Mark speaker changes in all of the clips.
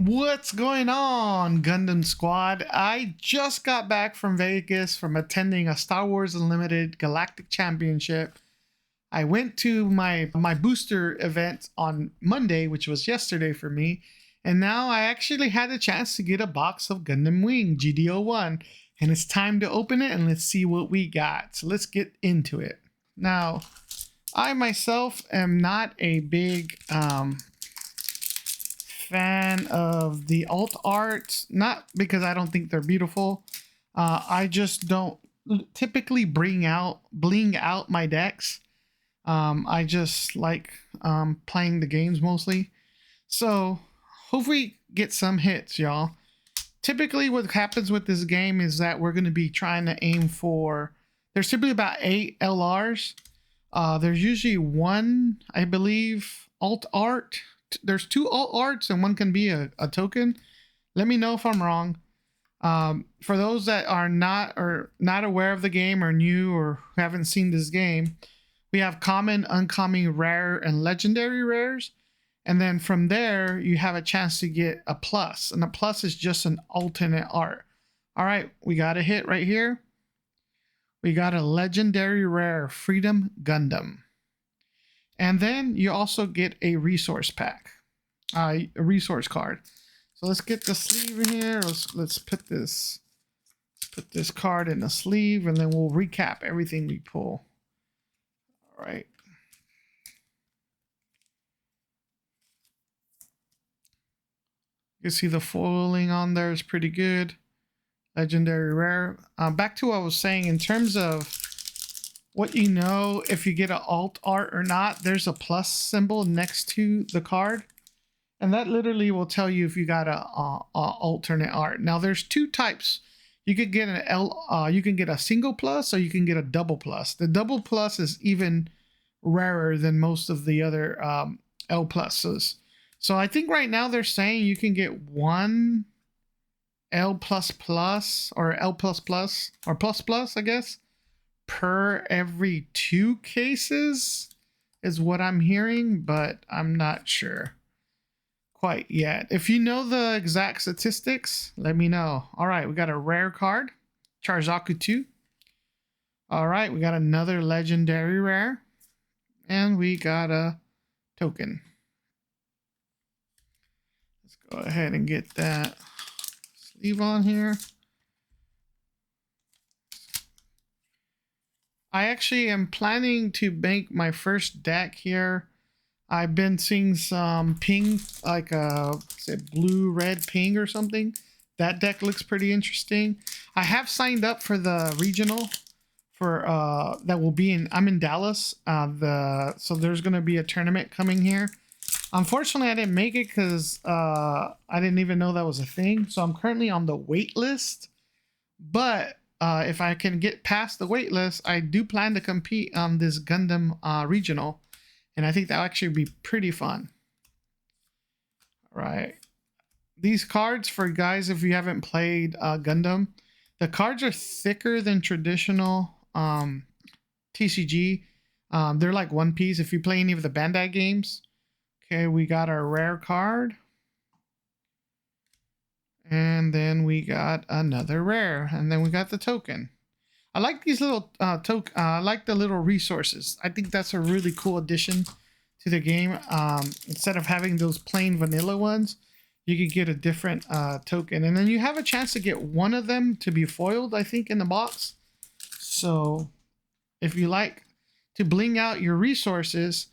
Speaker 1: What's going on, Gundam Squad? I just got back from Vegas from attending a Star Wars Unlimited Galactic Championship. I went to my booster event on Monday, which was yesterday for me, and now I actually had a chance to get a box of Gundam Wing GD01, and it's time to open it and let's see what we got. So let's get into it. Now, I myself am not a big fan of the alt art, not because I don't think they're beautiful. I just don't typically bling out my decks. I just like playing the games mostly. So hopefully get some hits, y'all. Typically what happens with this game is that we're going to be trying to aim for, there's typically about 8 LRs. There's usually one, I believe, alt art. There's 2 alt arts and one can be a token. Let me know if I'm wrong. For those that are not aware of the game or new or haven't seen this game, we have common, uncommon, rare, and legendary rares. And then from there, you have a chance to get a plus. And a plus is just an alternate art. All right, we got a hit right here. We got a legendary rare Freedom Gundam. And then you also get a resource pack, a resource card. So let's get the sleeve in here. Let's put this card in the sleeve, and then we'll recap everything we pull. All right. You can see the foiling on there is pretty good. Legendary rare. Back to what I was saying in terms of what you know, if you get an alt art or not, there's a plus symbol next to the card, and that literally will tell you if you got a alternate art. Now there's 2 types. You could get you can get a single plus, or you can get a double plus. The double plus is even rarer than most of the other L pluses. So I think right now they're saying you can get 1 L plus plus or L plus plus or plus plus, I guess, per every 2 cases is what I'm hearing, but I'm not sure quite yet. If you know the exact statistics, let me know. All right, we got a rare card, Charzaku 2. All right, we got another legendary rare, and we got a token. Let's go ahead and get that sleeve on here. I actually am planning to make my first deck here. I've been seeing some ping, like blue, red, ping or something. That deck looks pretty interesting. I have signed up for the regional for that will be in. I'm in Dallas. So there's gonna be a tournament coming here. Unfortunately, I didn't make it because I didn't even know that was a thing. So I'm currently on the wait list, but if I can get past the wait list, I do plan to compete on this Gundam regional, and I think that'll actually be pretty fun. All right, these cards, for guys, if you haven't played Gundam, the cards are thicker than traditional TCG. They're like One Piece if you play any of the Bandai games. Okay, we got our rare card. And then we got another rare, and then we got the token. I like these little I like the little resources. I think that's a really cool addition to the game. Instead of having those plain vanilla ones, you could get a different token, and then you have a chance to get one of them to be foiled, I think, in the box. So if you like to bling out your resources,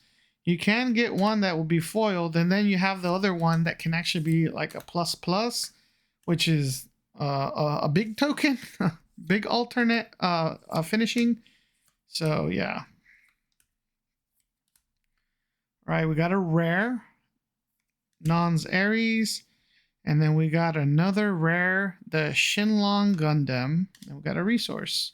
Speaker 1: you can get one that will be foiled, and then you have the other one that can actually be like a plus plus, which is a big token, big alternate finishing. So yeah. All right, we got a rare, Nons Ares, and then we got another rare, the Shenlong Gundam, and we got a resource.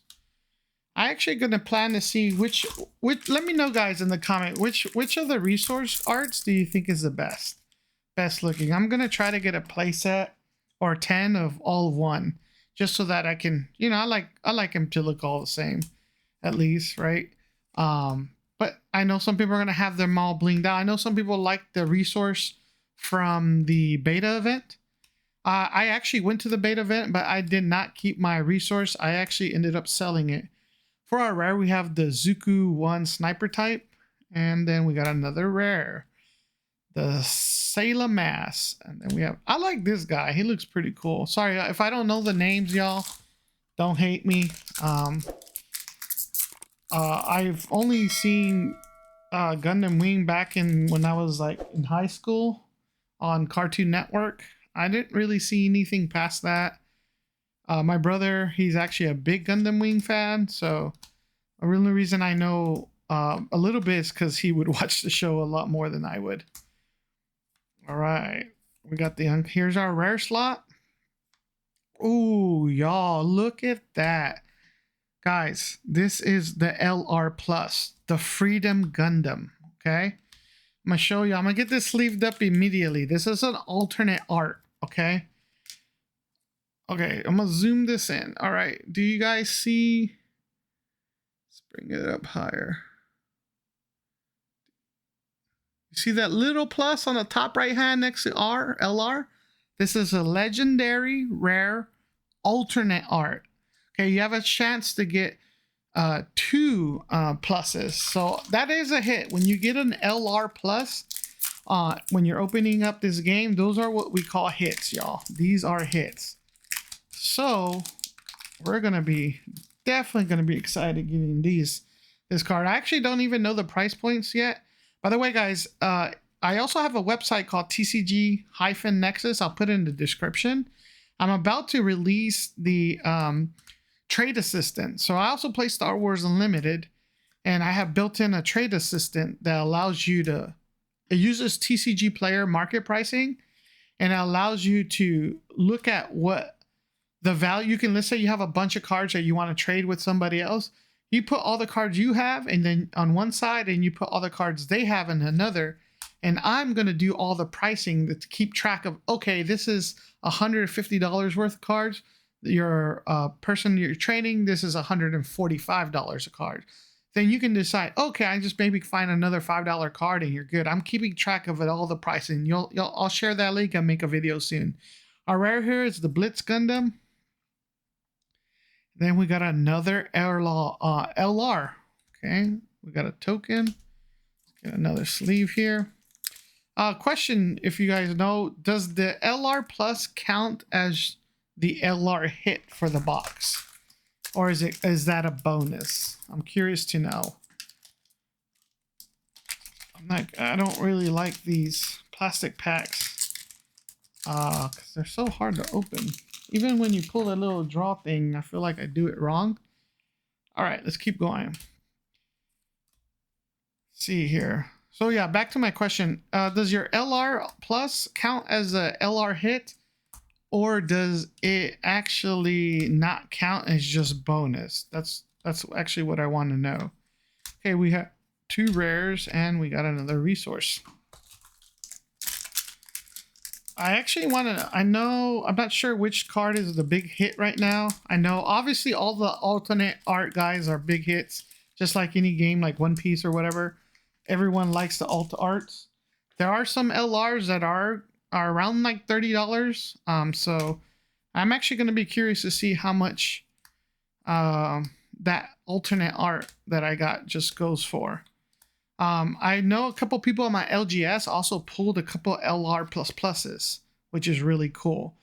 Speaker 1: I actually gonna plan to see which. Let me know, guys, in the comment which of the resource arts do you think is the best looking. I'm gonna try to get a playset or 10 of all of one, just so that I can, you know, I like them to look all the same, at least, right? But I know some people are gonna have them all blinged out. I know some people like the resource from the beta event. I actually went to the beta event, but I did not keep my resource. I actually ended up selling it. For our rare, we have the Zuku 1 sniper type, and then we got another rare, the Sailor Mass, and then we have, I like this guy, he looks pretty cool. Sorry if I don't know the names, y'all, don't hate me. I've only seen Gundam Wing back in when I was like in high school on Cartoon Network. I didn't really see anything past that. My brother, he's actually a big Gundam Wing fan, so the only reason I know a little bit is because he would watch the show a lot more than I would. All right, we got the here's our rare slot. Ooh, y'all, look at that. Guys, this is the LR Plus, the Freedom Gundam, okay? I'm gonna show you, I'm gonna get this sleeved up immediately. This is an alternate art, okay? Okay, I'm gonna zoom this in. All right, do you guys see? Let's bring it up higher. You see that little plus on the top right hand next to LR? This is a legendary, rare, alternate art. Okay, you have a chance to get 2 pluses. So that is a hit. When you get an LR plus, when you're opening up this game, those are what we call hits, y'all. These are hits. So we're gonna be definitely gonna be excited getting this card. I actually don't even know the price points yet. By the way, guys, I also have a website called TCG-Nexus. I'll put it in the description. I'm about to release the trade assistant. So I also play Star Wars Unlimited, and I have built in a trade assistant that allows you to, it uses TCG Player market pricing, and it allows you to look at what the value, you can, let's say you have a bunch of cards that you want to trade with somebody else. You put all the cards you have and then on one side, and you put all the cards they have in another. And I'm going to do all the pricing to keep track of, okay, this is $150 worth of cards. Your person you're trading, this is $145 a card. Then you can decide, okay, I just maybe find another $5 card and you're good. I'm keeping track of it, all the pricing. I'll share that link and make a video soon. Our rare here is the Blitz Gundam. Then we got another LR. Okay, we got a token. Let's get another sleeve here. Question, if you guys know, does the LR Plus count as the LR hit for the box, or is that a bonus? I'm curious to know. I don't really like these plastic packs because they're so hard to open. Even when you pull that little draw thing, I feel like I do it wrong. All right, let's keep going. Let's see here. So yeah, back to my question. Does your LR Plus count as a LR hit, or does it actually not count as just bonus? That's actually what I want to know. Okay, we have 2 rares and we got another resource. I actually want to, I'm not sure which card is the big hit right now. I know obviously all the alternate art guys are big hits, just like any game like One Piece or whatever. Everyone likes the alt arts. There are some LRs that are around like $30. So I'm actually going to be curious to see how much that alternate art that I got just goes for. I know a couple people on my LGS also pulled a couple LR pluses, which is really cool.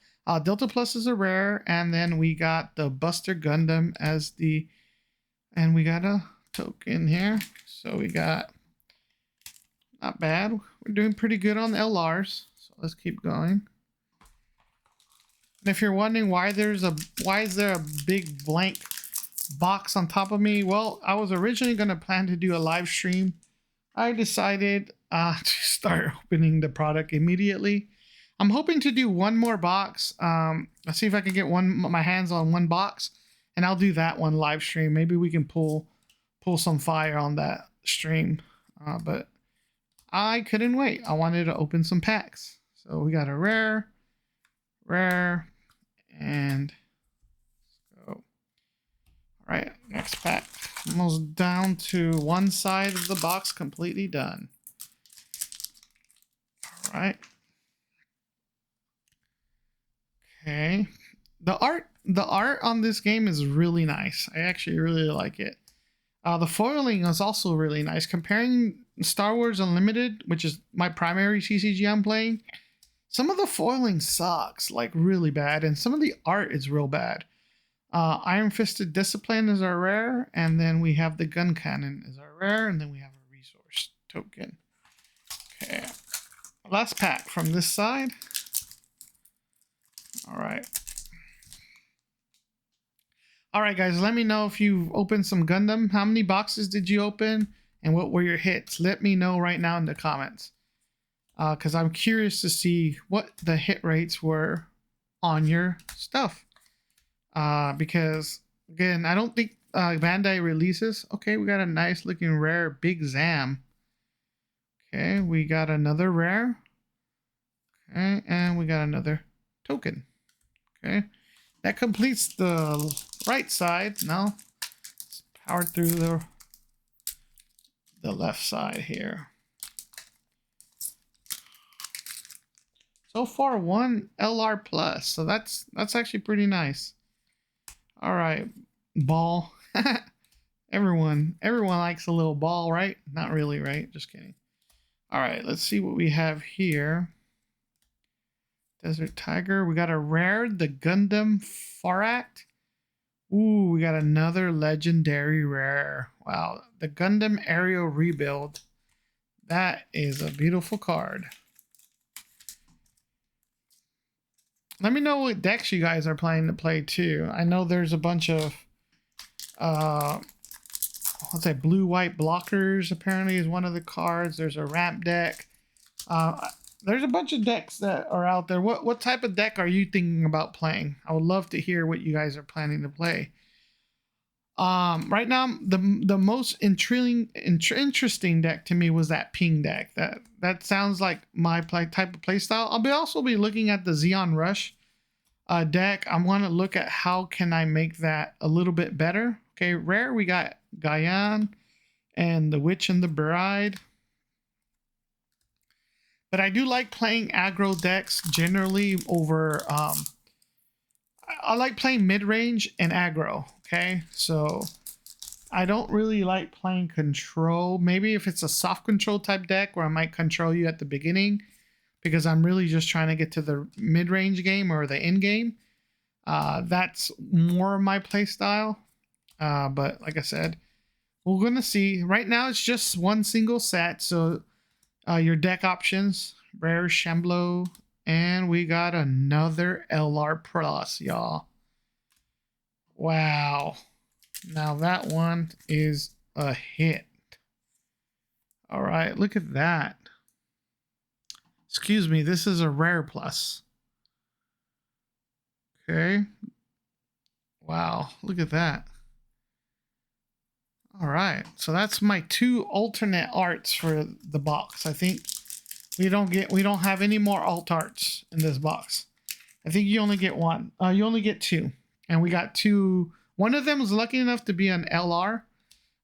Speaker 1: Delta Plus is a rare, and then we got the Buster Gundam as the, and we got a token here. So we got, not bad. We're doing pretty good on the LRs. So let's keep going. And if you're wondering why is there a big blank box on top of me? Well, I was originally going to plan to do a live stream. I decided to start opening the product immediately. I'm hoping to do one more box. Let's see if I can get my hands on one box, and I'll do that one live stream. Maybe we can pull some fire on that stream. But I couldn't wait. I wanted to open some packs. So we got a rare, and go. All right, next pack. Almost down to one side of the box, completely done. All right. Okay. The art on this game is really nice. I actually really like it. The foiling is also really nice. Comparing Star Wars Unlimited, which is my primary TCG I'm playing, some of the foiling sucks, like really bad, and some of the art is real bad. Iron Fisted Discipline is our rare, and then we have the Gun Cannon is our rare, and then we have a resource token. Okay, last pack from this side. All right. All right, guys, let me know if you opened some Gundam. How many boxes did you open, and what were your hits? Let me know right now in the comments, because I'm curious to see what the hit rates were on your stuff. Because again, I don't think Bandai releases. Okay, we got a nice looking rare Big Zam. Okay, we got another rare. Okay, and we got another token. Okay, that completes the right side. Now let's power through the left side here. So far, one LR plus, so that's actually pretty nice. All right, ball. everyone likes a little ball, right? Not really, right? Just kidding. All right, let's see what we have here. Desert Tiger. We got a rare, the Gundam Farak. Ooh, we got another legendary rare. Wow, the Gundam Aerial Rebuild. That is a beautiful card. Let me know what decks you guys are planning to play too. I know there's a bunch of let's say blue-white blockers apparently is one of the cards. There's a ramp deck. There's a bunch of decks that are out there. What type of deck are you thinking about playing? I would love to hear what you guys are planning to play. Right now, the most interesting deck to me was that ping deck. That sounds like my type of play style. I'll also be looking at the Xeon Rush deck. I want to look at how can I make that a little bit better. Okay, rare we got Guyan and the Witch and the Bride. But I do like playing aggro decks generally over. I like playing mid range and aggro. Okay, so I don't really like playing control. Maybe if it's a soft control type deck where I might control you at the beginning because I'm really just trying to get to the mid range game or the end game. That's more of my play style. But like I said, we're gonna see. Right now it's just one single set. So your deck options, rare Shamblo, and we got another LR Plus, y'all. Wow. Now that one is a hit. All right, look at that. Excuse me, this is a rare plus. Okay. Wow, look at that. All right, so that's my two alternate arts for the box. I think we don't have any more alt arts in this box. I think you only get one. You only get two, and we got two. One of them was lucky enough to be an LR.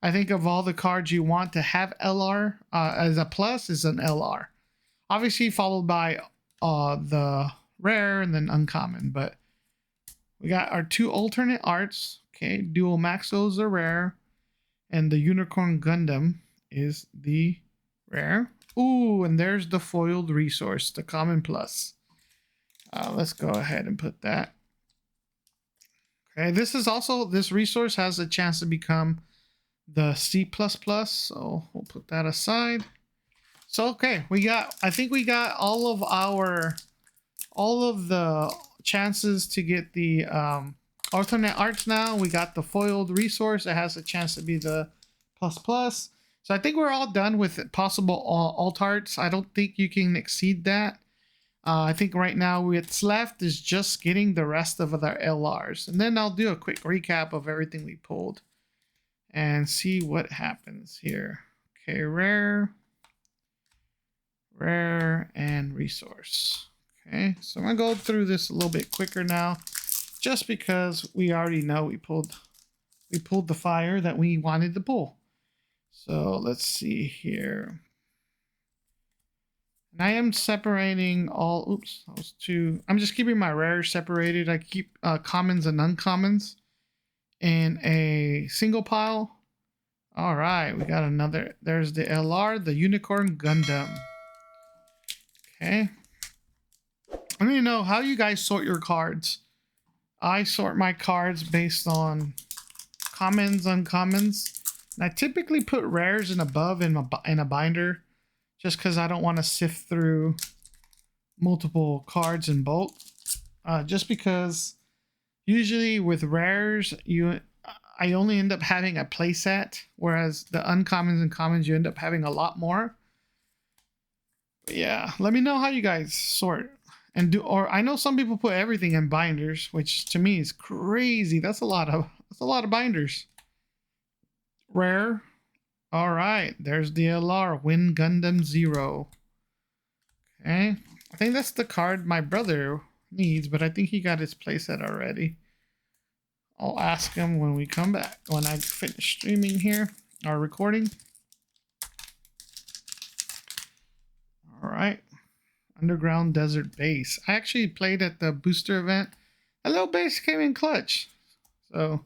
Speaker 1: I think of all the cards you want to have LR as a plus is an LR. Obviously followed by the rare and then uncommon. But we got our two alternate arts. Okay, Duel Maxos are rare. And the Unicorn Gundam is the rare. Ooh, and there's the foiled resource, the common plus. Let's go ahead and put that. Okay, this resource has a chance to become the C++, so we'll put that aside. So okay, I think we got all of the chances to get the alternate arts now. We got the foiled resource that has a chance to be the plus. So I think we're all done with possible alt arts. I don't think you can exceed that. I think right now what's left is just getting the rest of our LRs. And then I'll do a quick recap of everything we pulled and see what happens here. Okay, rare, and resource. Okay, so I'm gonna go through this a little bit quicker now, just because we already know we pulled the fire that we wanted to pull. So let's see here. And I am separating all. Oops, that was two. I'm just keeping my rares separated. I keep commons and uncommons in a single pile. All right, we got another. There's the LR, the Unicorn Gundam. Okay. Let me know how you guys sort your cards. I sort my cards based on commons, uncommons. And I typically put rares in above in a binder, just because I don't want to sift through multiple cards in bulk. Just because usually with rares, I only end up having a playset, whereas the uncommons and commons you end up having a lot more. But yeah, let me know how you guys sort and do. Or I know some people put everything in binders, which to me is crazy. That's a lot of binders. Rare. All right, there's the LR Win Gundam 0. Okay, I think that's the card my brother needs, but I think he got his playset already. I'll ask him when we come back, when I finish streaming here, or recording. All right, Underground Desert Base. I actually played at the booster event. A little base came in clutch, so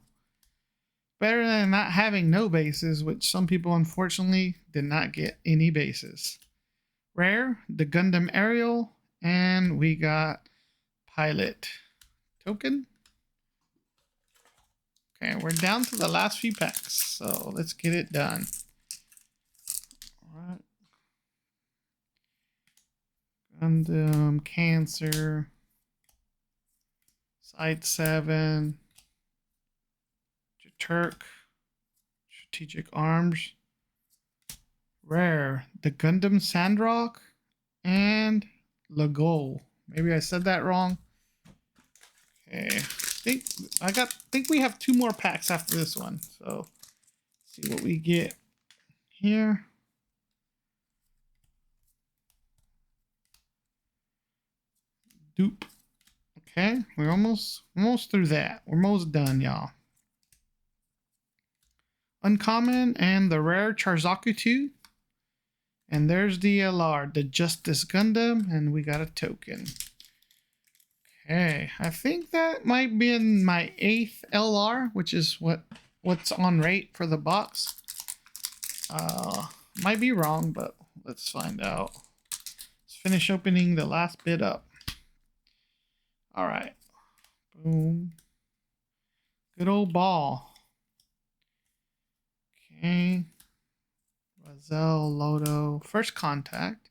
Speaker 1: better than not having no bases, which some people unfortunately did not get any bases. Rare, the Gundam Aerial, and we got Pilot Token. Okay, we're down to the last few packs, so let's get it done. All right. Gundam, Cancer, Side 7, Turk, Strategic Arms, Rare, the Gundam Sandrock, and Lagol. Maybe I said that wrong. Okay, think we have 2 more packs after this one. So let's see what we get here. Dupe. Okay, we're almost through that. We're almost done, y'all. Uncommon and the rare Charzaku 2. And there's the LR, the Justice Gundam, and we got a token. Okay, I think that might be in my 8th LR, which is what's on rate for the box. Might be wrong, but let's find out. Let's finish opening the last bit up. All right, boom. Good old ball. Okay. Razel, Lodo, First Contact,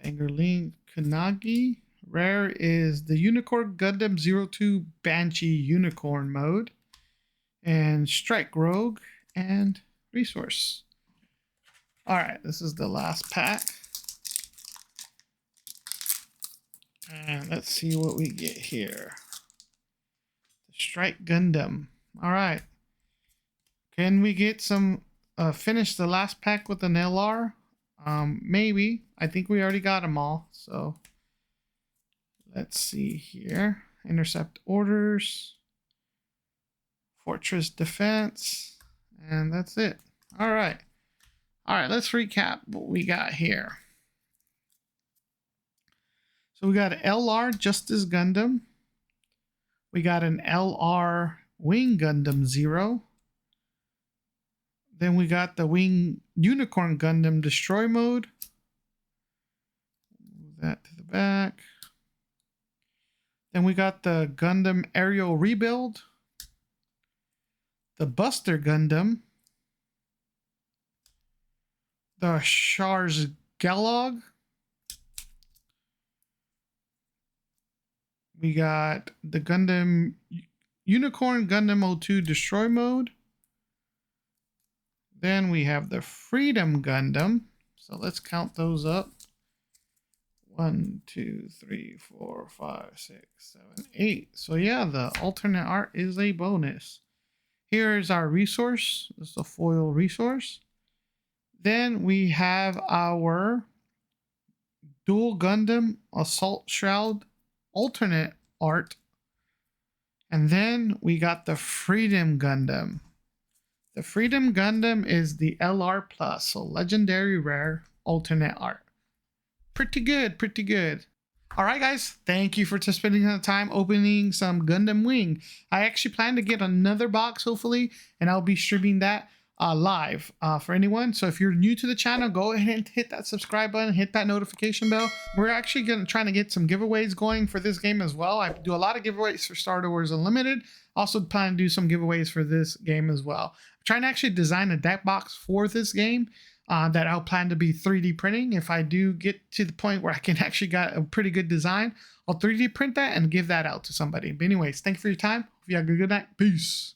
Speaker 1: Banger Link, Kunagi. Rare is the Unicorn Gundam 02 Banshee Unicorn mode, and Strike Rogue, and Resource. All right, this is the last pack. And let's see what we get here. The Strike Gundam. All right. Can we get some, finish the last pack with an LR? Maybe. I think we already got them all, so let's see here. Intercept Orders, Fortress Defense, and that's it. All right. All right, let's recap what we got here. So we got an LR Justice Gundam. We got an LR Wing Gundam 0. Then we got the Wing Unicorn Gundam Destroy Mode. Move that to the back. Then we got the Gundam Aerial Rebuild. The Buster Gundam. The Shars Galog. We got the Gundam Unicorn Gundam 02 Destroy Mode. Then we have the Freedom Gundam. So let's count those up. 1, 2, 3, 4, 5, 6, 7, 8. So yeah, the alternate art is a bonus. Here is our resource. This is a foil resource. Then we have our Duel Gundam Assault Shroud alternate art. And then we got the Freedom Gundam. The Freedom Gundam is the LR Plus, so legendary rare alternate art. pretty good, pretty good. All right, guys, thank you for spending the time opening some Gundam Wing. I actually plan to get another box, hopefully, and I'll be streaming that live for anyone. So if you're new to the channel, go ahead and hit that subscribe button, hit that notification bell. We're actually trying to get some giveaways going for this game as well. I do a lot of giveaways for Star Wars Unlimited. Also plan to do some giveaways for this game as well. I'm trying to actually design a deck box for this game. That I'll plan to be 3D printing. If I do get to the point where I can actually get a pretty good design, I'll 3D print that and give that out to somebody. But anyways, thank you for your time. Hope you have a good night. Peace.